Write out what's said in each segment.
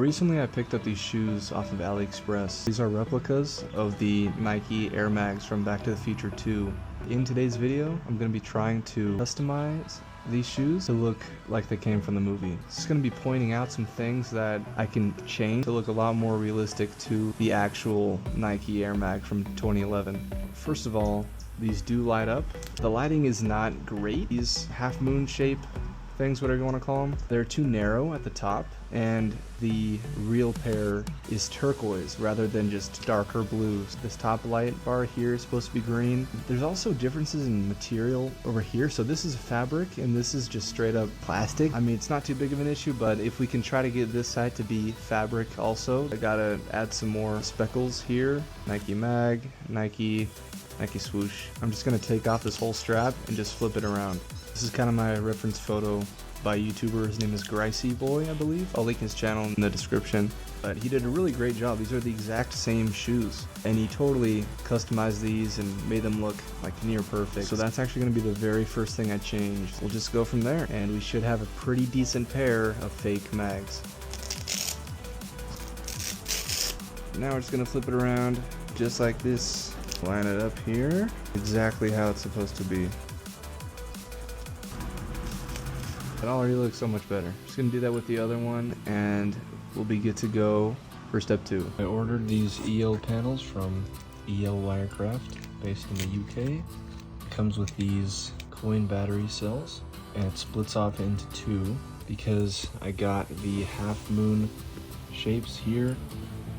Recently I picked up these shoes off of AliExpress. These are replicas of the Nike Air Mags from Back to the Future 2. In today's video, I'm going to be trying to customize these shoes to look like they came from the movie. It's going to be pointing out some things that I can change to look a lot more realistic to the actual Nike Air Mag from 2011. First of all, these do light up. The lighting is not great. These half moon shape things, whatever you want to call them, they're too narrow at the top, and the real pair is turquoise rather than just darker blues. This top light bar here is supposed to be green. There's also differences in material over here. So this is fabric and this is just straight up plastic. I mean, it's not too big of an issue, but if we can try to get this side to be fabric also, I gotta add some more speckles here. Nike Mag, Nike swoosh. I'm just gonna take off this whole strap and just flip it around. This is kind of my reference photo by a YouTuber. His name is Gricey Boy, I believe. I'll link his channel in the description. But he did a really great job. These are the exact same shoes, and he totally customized these and made them look like near perfect. So that's actually going to be the very first thing I changed. We'll just go from there, and we should have a pretty decent pair of fake mags. Now we're just going to flip it around just like this. Line it up here, exactly how it's supposed to be. It already looks so much better. Just gonna do that with the other one and we'll be good to go for step 2. I ordered these EL panels from EL Wirecraft based in the UK. It comes with these coin battery cells and it splits off into 2 because I got the half moon shapes here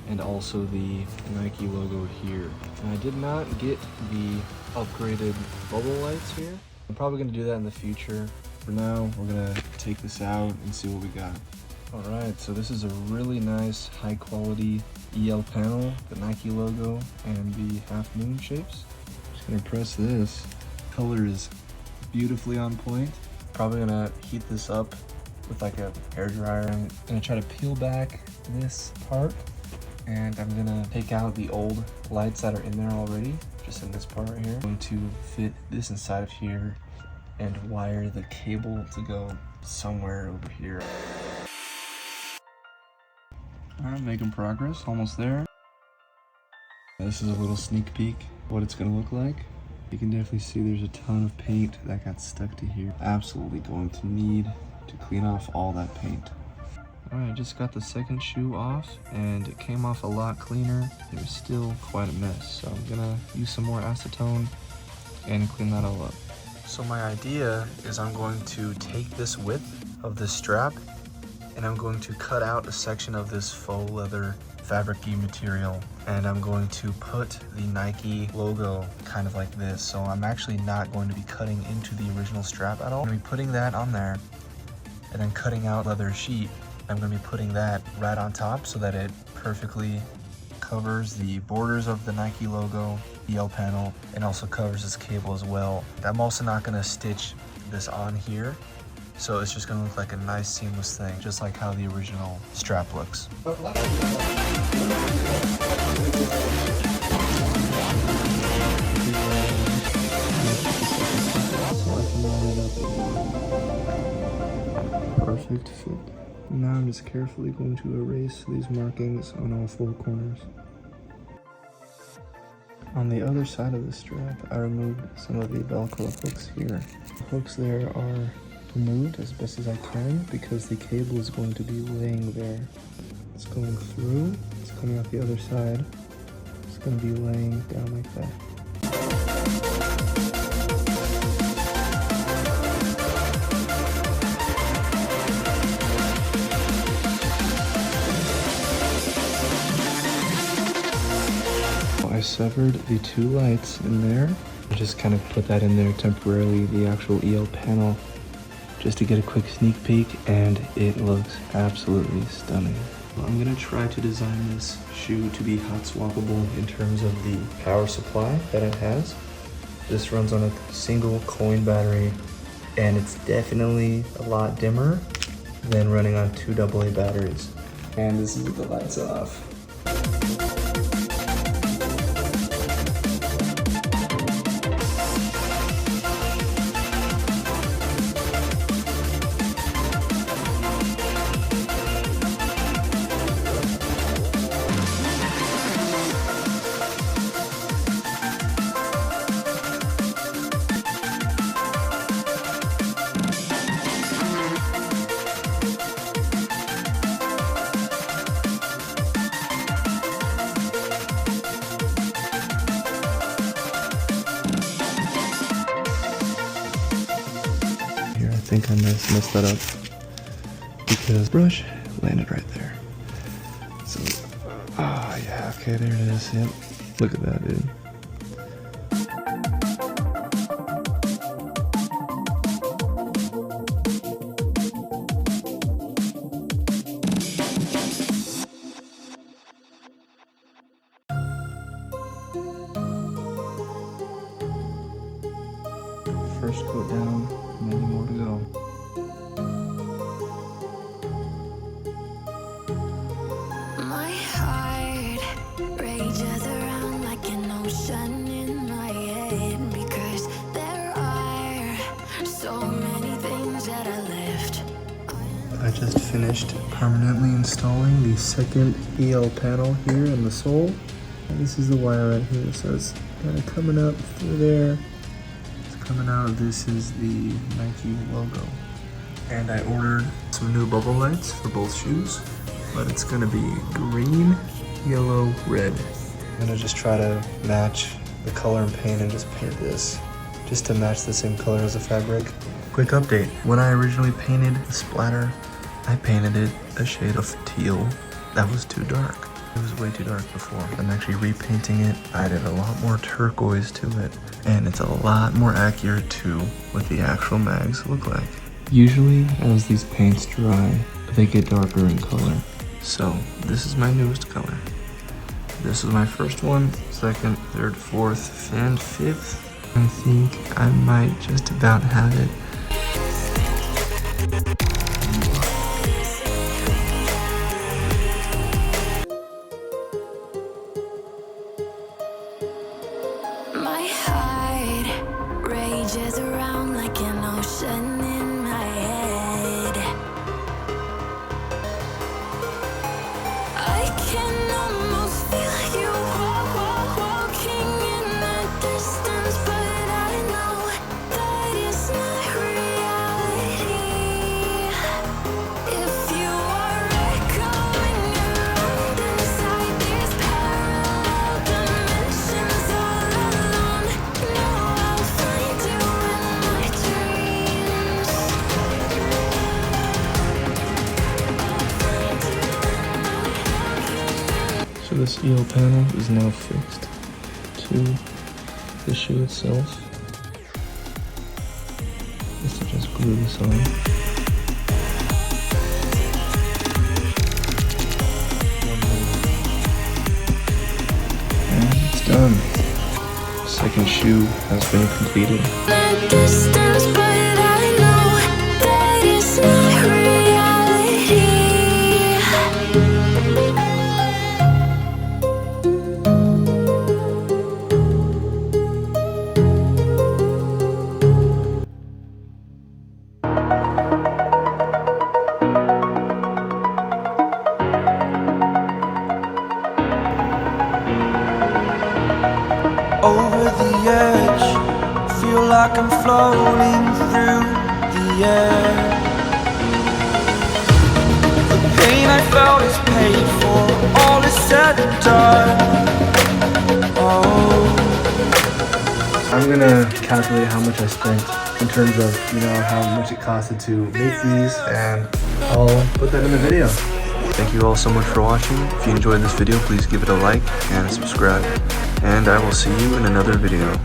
and also the Nike logo here. And I did not get the upgraded bubble lights here. I'm probably gonna do that in the future. For now, we're gonna take this out and see what we got. Alright, so this is a really nice, high quality EL panel, the Nike logo, and the half moon shapes. Just gonna press this. Color is beautifully on point. Probably gonna heat this up with like a hairdryer. I'm gonna try to peel back this part, and I'm gonna take out the old lights that are in there already, just in this part right here. I'm going to fit this inside of here and wire the cable to go somewhere over here. I'm making progress, almost there. This is a little sneak peek of what it's gonna look like. You can definitely see there's a ton of paint that got stuck to here. Absolutely going to need to clean off all that paint. Alright, I just got the second shoe off and it came off a lot cleaner. There's still quite a mess, so I'm gonna use some more acetone and clean that all up. So my idea is I'm going to take this width of this strap and I'm going to cut out a section of this faux leather fabric-y material, and I'm going to put the Nike logo kind of like this. So I'm actually not going to be cutting into the original strap at all. I'm going to be putting that on there and then cutting out leather sheet. I'm going to be putting that right on top so that it perfectly covers the borders of the Nike logo, EL panel, and also covers this cable as well. I'm also not going to stitch this on here, so it's just going to look like a nice seamless thing, just like how the original strap looks. Perfect fit. Now I'm just carefully going to erase these markings on all 4 corners. On the other side of the strap, I removed some of the Velcro hooks here. The hooks there are removed as best as I can because the cable is going to be laying there. It's going through, it's coming out the other side. It's going to be laying down like that. I severed the 2 lights in there. I just kind of put that in there temporarily, the actual EL panel, just to get a quick sneak peek, and it looks absolutely stunning. I'm gonna try to design this shoe to be hot swappable in terms of the power supply that it has. This runs on a single coin battery, and it's definitely a lot dimmer than running on 2 AA batteries. And this is with the lights off. think I messed that up because brush landed right there. So, yeah, okay, there it is. Yep, look at that, dude. First coat down, many more to go. My heart rages around like an ocean in my head because there are so many things that I left. I just finished permanently installing the second EL panel here in the sole. And this is the wire right here, so it's kind of coming up through there. Coming out, this is the Nike logo. And I ordered some new bubble lights for both shoes, but it's gonna be green, yellow, red. I'm gonna just try to match the color and paint and just paint this just to match the same color as the fabric. Quick update, when I originally painted the splatter, I painted it a shade of teal. That was too dark. It was way too dark before. I'm actually repainting it. I added a lot more turquoise to it, and it's a lot more accurate to what the actual mags look like. Usually, as these paints dry, they get darker in color. So, this is my newest color. This is my first one, second, third, fourth, and fifth. I think I might just about have it. My heart rages around like an ocean in my head. I can almost feel you walking in the distance, but I know that it's not reality. If you are echoing around inside these parallel dimensions all alone, know I'll find you in my dreams. So this EL panel is now fixed to the shoe itself. Just to just glue this on. And it's done. Second shoe has been completed. The distance, but I know that it's not reality. Over the edge, feel like I'm floating through the air. The pain I felt is paid for, all is said and done. Oh, I'm gonna calculate how much I spent in terms of, how much it costed to make these, and I'll put that in the video. Thank you all so much for watching. If you enjoyed this video, please give it a like and subscribe. And I will see you in another video.